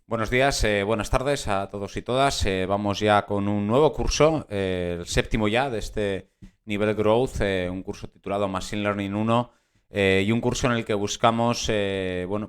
Buenos días, buenas tardes a todos y todas. Vamos ya con un nuevo curso, el séptimo ya de este nivel Growth, un curso titulado Machine Learning 1 y un curso en el que buscamos,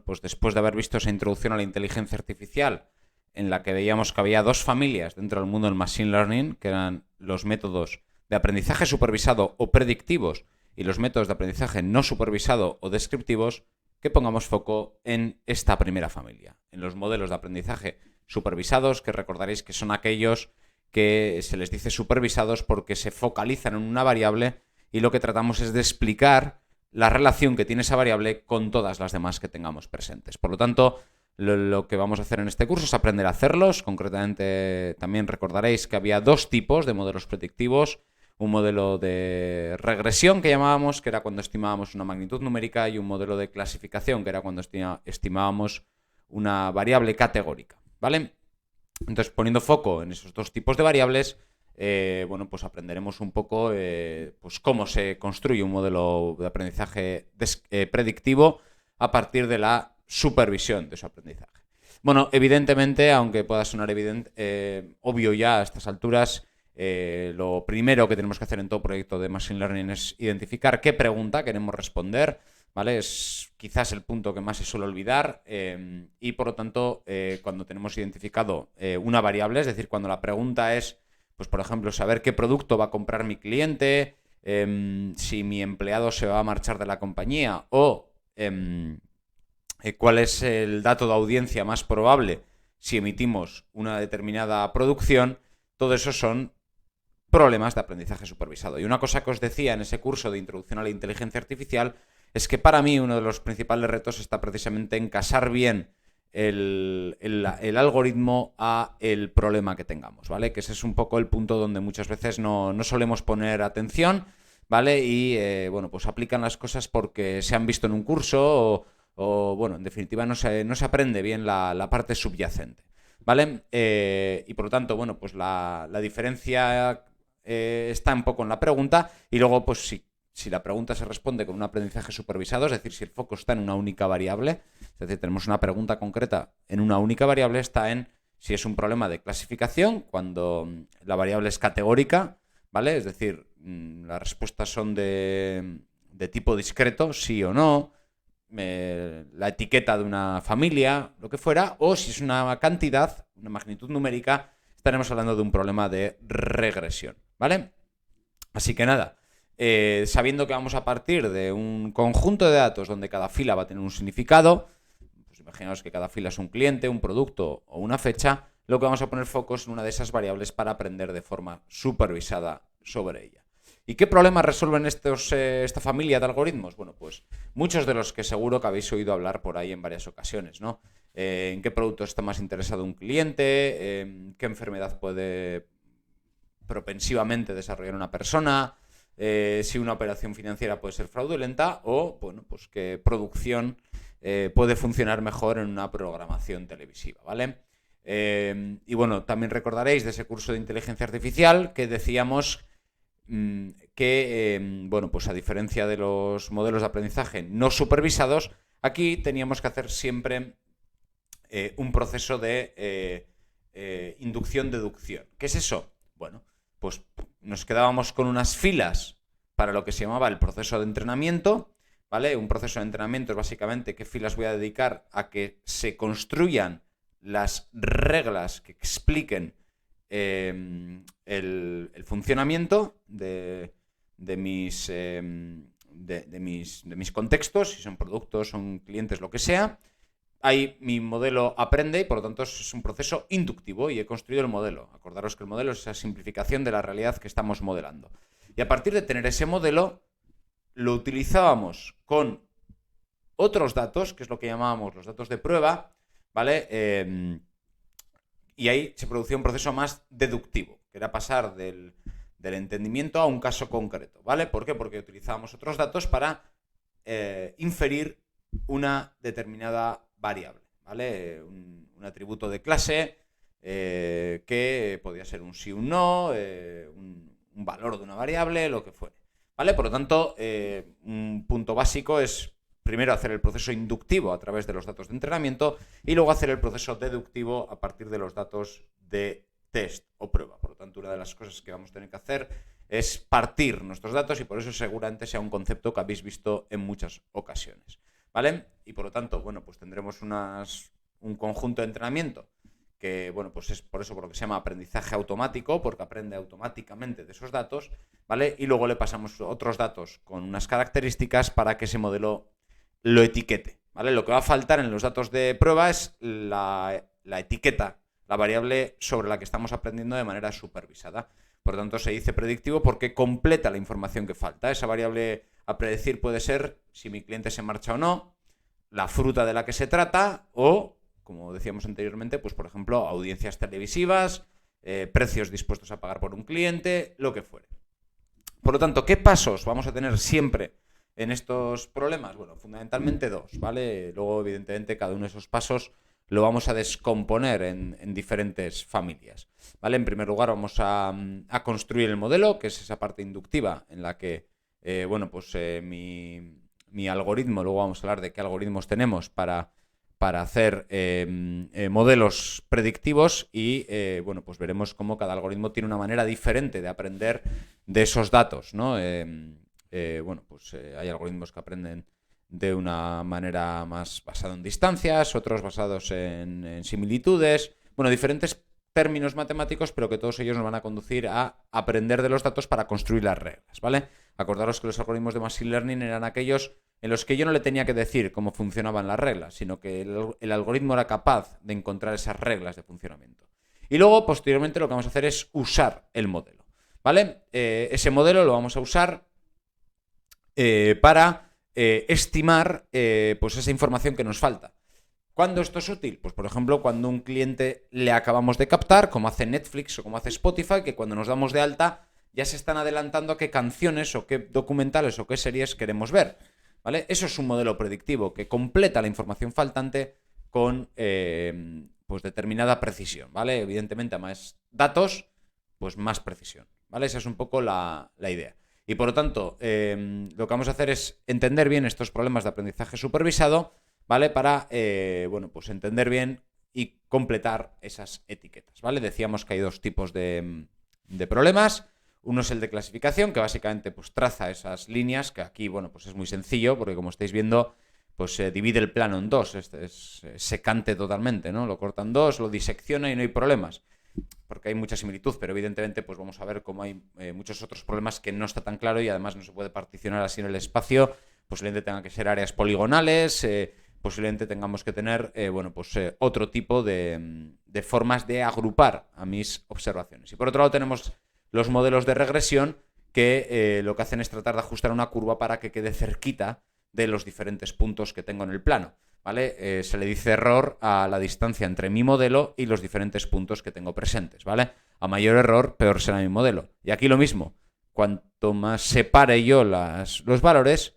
pues después de haber visto esa introducción a la inteligencia artificial, en la que veíamos que había dos familias dentro del mundo del Machine Learning, que eran los métodos de aprendizaje supervisado o predictivos y los métodos de aprendizaje no supervisado o descriptivos, que pongamos foco en esta primera familia, en los modelos de aprendizaje supervisados, que recordaréis que son aquellos que se les dice supervisados porque se focalizan en una variable y lo que tratamos es de explicar la relación que tiene esa variable con todas las demás que tengamos presentes. Por lo tanto, lo que vamos a hacer en este curso es aprender a hacerlos. Concretamente, también recordaréis que había dos tipos de modelos predictivos: un modelo de regresión que llamábamos, que era cuando estimábamos una magnitud numérica, y un modelo de clasificación, que era cuando estimábamos una variable categórica, ¿vale? Entonces, poniendo foco en esos dos tipos de variables, pues aprenderemos un poco pues cómo se construye un modelo de aprendizaje predictivo a partir de la supervisión de su aprendizaje. Bueno, evidentemente, aunque pueda sonar obvio ya a estas alturas, lo primero que tenemos que hacer en todo proyecto de Machine Learning es identificar qué pregunta queremos responder, ¿vale? Es quizás el punto que más se suele olvidar y por lo tanto, cuando tenemos identificado una variable, es decir, cuando la pregunta es, pues por ejemplo, saber qué producto va a comprar mi cliente, si mi empleado se va a marchar de la compañía o cuál es el dato de audiencia más probable si emitimos una determinada producción, todo eso son problemas de aprendizaje supervisado. Y una cosa que os decía en ese curso de introducción a la inteligencia artificial es que para mí uno de los principales retos está precisamente en casar bien el algoritmo a el problema que tengamos, ¿vale? Que ese es un poco el punto donde muchas veces no solemos poner atención, ¿vale? Y, pues aplican las cosas porque se han visto en un curso bueno, en definitiva no se aprende bien la parte subyacente, ¿vale? Y por lo tanto, bueno, pues la diferencia está un poco en la pregunta y luego, pues si la pregunta se responde con un aprendizaje supervisado, es decir, si el foco está en una única variable, es decir, tenemos una pregunta concreta en una única variable, está en si es un problema de clasificación, cuando la variable es categórica, ¿vale? Es decir, las respuestas son de tipo discreto, sí o no, la etiqueta de una familia, lo que fuera, o si es una cantidad, una magnitud numérica, estaremos hablando de un problema de regresión, ¿vale? Así que nada, sabiendo que vamos a partir de un conjunto de datos donde cada fila va a tener un significado, pues imaginaos que cada fila es un cliente, un producto o una fecha, lo que vamos a poner foco es en una de esas variables para aprender de forma supervisada sobre ella. ¿Y qué problemas resuelven esta familia de algoritmos? Bueno, pues muchos de los que seguro que habéis oído hablar por ahí en varias ocasiones, ¿no? ¿En qué producto está más interesado un cliente? ¿Qué enfermedad puede propensivamente desarrollar una persona? Si una operación financiera puede ser fraudulenta o, bueno, pues qué producción puede funcionar mejor en una programación televisiva, ¿vale? Y bueno, también recordaréis de ese curso de inteligencia artificial que decíamos que, bueno, pues a diferencia de los modelos de aprendizaje no supervisados, aquí teníamos que hacer siempre un proceso de inducción-deducción. ¿Qué es eso? Bueno, pues nos quedábamos con unas filas para lo que se llamaba el proceso de entrenamiento, ¿vale? Un proceso de entrenamiento es básicamente qué filas voy a dedicar a que se construyan las reglas que expliquen el funcionamiento de mis contextos, si son productos, son clientes, lo que sea. Ahí mi modelo aprende y por lo tanto es un proceso inductivo y he construido el modelo. Acordaros que el modelo es esa simplificación de la realidad que estamos modelando. Y a partir de tener ese modelo, lo utilizábamos con otros datos, que es lo que llamábamos los datos de prueba, ¿vale? Y ahí se producía un proceso más deductivo, que era pasar del entendimiento a un caso concreto, ¿vale? ¿Por qué? Porque utilizábamos otros datos para inferir una determinada variable, ¿vale? Un atributo de clase que podía ser un sí o un no, un valor de una variable, lo que fuere, ¿vale? Por lo tanto, un punto básico es primero hacer el proceso inductivo a través de los datos de entrenamiento y luego hacer el proceso deductivo a partir de los datos de test o prueba. Por lo tanto, una de las cosas que vamos a tener que hacer es partir nuestros datos y por eso seguramente sea un concepto que habéis visto en muchas ocasiones, ¿vale? Y por lo tanto, bueno, pues tendremos un conjunto de entrenamiento que, bueno, pues es por eso por lo que se llama aprendizaje automático, porque aprende automáticamente de esos datos, ¿vale? Y luego le pasamos otros datos con unas características para que ese modelo lo etiquete, ¿vale? Lo que va a faltar en los datos de prueba es la etiqueta, la variable sobre la que estamos aprendiendo de manera supervisada. Por lo tanto, se dice predictivo porque completa la información que falta. Esa variable a predecir puede ser si mi cliente se marcha o no, la fruta de la que se trata o, como decíamos anteriormente, pues por ejemplo, audiencias televisivas, precios dispuestos a pagar por un cliente, lo que fuere. Por lo tanto, ¿qué pasos vamos a tener siempre en estos problemas? Bueno, fundamentalmente dos, ¿vale? Luego, evidentemente, cada uno de esos pasos lo vamos a descomponer en diferentes familias, ¿vale? En primer lugar, vamos a construir el modelo, que es esa parte inductiva en la que, bueno, pues mi algoritmo, luego vamos a hablar de qué algoritmos tenemos para hacer modelos predictivos y, bueno, pues veremos cómo cada algoritmo tiene una manera diferente de aprender de esos datos, ¿no? Bueno, pues hay algoritmos que aprenden de una manera más basada en distancias, otros basados en similitudes, bueno, diferentes términos matemáticos, pero que todos ellos nos van a conducir a aprender de los datos para construir las reglas, ¿vale? Acordaros que los algoritmos de Machine Learning eran aquellos en los que yo no le tenía que decir cómo funcionaban las reglas, sino que el algoritmo era capaz de encontrar esas reglas de funcionamiento. Y luego, posteriormente, lo que vamos a hacer es usar el modelo, ¿vale? Ese modelo lo vamos a usar para estimar pues esa información que nos falta. ¿Cuándo esto es útil? Pues por ejemplo cuando un cliente le acabamos de captar, como hace Netflix o como hace Spotify, que cuando nos damos de alta ya se están adelantando a qué canciones o qué documentales o qué series queremos ver, ¿vale? Eso es un modelo predictivo que completa la información faltante con pues determinada precisión, ¿vale? Evidentemente a más datos, pues más precisión, ¿vale? Esa es un poco la idea. Y por lo tanto, lo que vamos a hacer es entender bien estos problemas de aprendizaje supervisado, ¿vale? Para, bueno, pues entender bien y completar esas etiquetas, ¿vale? Decíamos que hay dos tipos de problemas. Uno es el de clasificación, que básicamente pues traza esas líneas, que aquí, bueno, pues es muy sencillo, porque como estáis viendo, pues se divide el plano en dos, es secante totalmente, ¿no? Lo corta en dos, lo disecciona y no hay problemas, porque hay mucha similitud, pero evidentemente pues vamos a ver cómo hay muchos otros problemas que no está tan claro y además no se puede particionar así en el espacio, posiblemente tengan que ser áreas poligonales, posiblemente tengamos que tener bueno, pues, otro tipo de formas de agrupar a mis observaciones. Y por otro lado tenemos los modelos de regresión que lo que hacen es tratar de ajustar una curva para que quede cerquita de los diferentes puntos que tengo en el plano, ¿vale? Se le dice error a la distancia entre mi modelo y los diferentes puntos que tengo presentes, ¿vale? A mayor error, peor será mi modelo. Y aquí lo mismo, cuanto más separe yo los valores,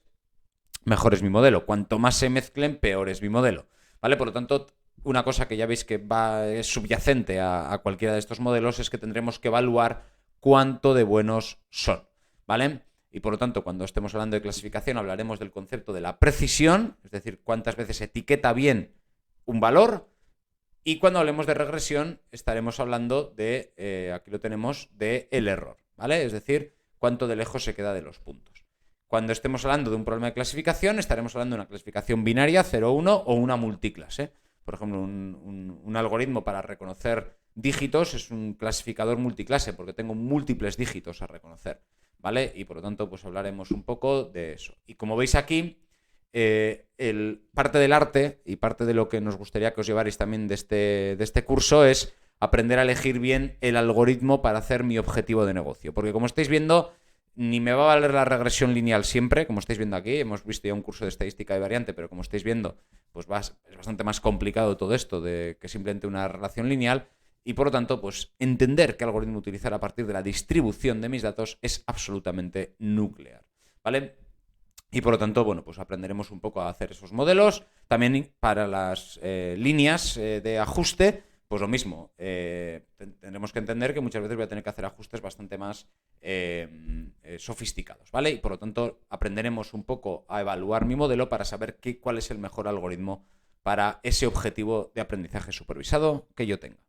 mejor es mi modelo. Cuanto más se mezclen, peor es mi modelo, ¿vale? Por lo tanto, una cosa que ya veis que es subyacente a cualquiera de estos modelos es que tendremos que evaluar cuánto de buenos son, ¿vale? Y por lo tanto, cuando estemos hablando de clasificación, hablaremos del concepto de la precisión, es decir, cuántas veces etiqueta bien un valor. Y cuando hablemos de regresión, estaremos hablando de, aquí lo tenemos, de el error, ¿vale? Es decir, cuánto de lejos se queda de los puntos. Cuando estemos hablando de un problema de clasificación, estaremos hablando de una clasificación binaria, 0-1 o una multiclase. Por ejemplo, un algoritmo para reconocer dígitos es un clasificador multiclase, porque tengo múltiples dígitos a reconocer, ¿vale? Y por lo tanto, pues hablaremos un poco de eso. Y como veis aquí, parte del arte y parte de lo que nos gustaría que os llevarais también de este curso es aprender a elegir bien el algoritmo para hacer mi objetivo de negocio. Porque como estáis viendo, ni me va a valer la regresión lineal siempre, como estáis viendo aquí. Hemos visto ya un curso de estadística de variante, pero como estáis viendo, pues es bastante más complicado todo esto de que simplemente una relación lineal. Y por lo tanto, pues entender qué algoritmo utilizar a partir de la distribución de mis datos es absolutamente nuclear, ¿vale? Y por lo tanto, bueno, pues aprenderemos un poco a hacer esos modelos. También para las líneas de ajuste, pues lo mismo, tendremos que entender que muchas veces voy a tener que hacer ajustes bastante más sofisticados, ¿vale? Y por lo tanto aprenderemos un poco a evaluar mi modelo para saber cuál es el mejor algoritmo para ese objetivo de aprendizaje supervisado que yo tenga.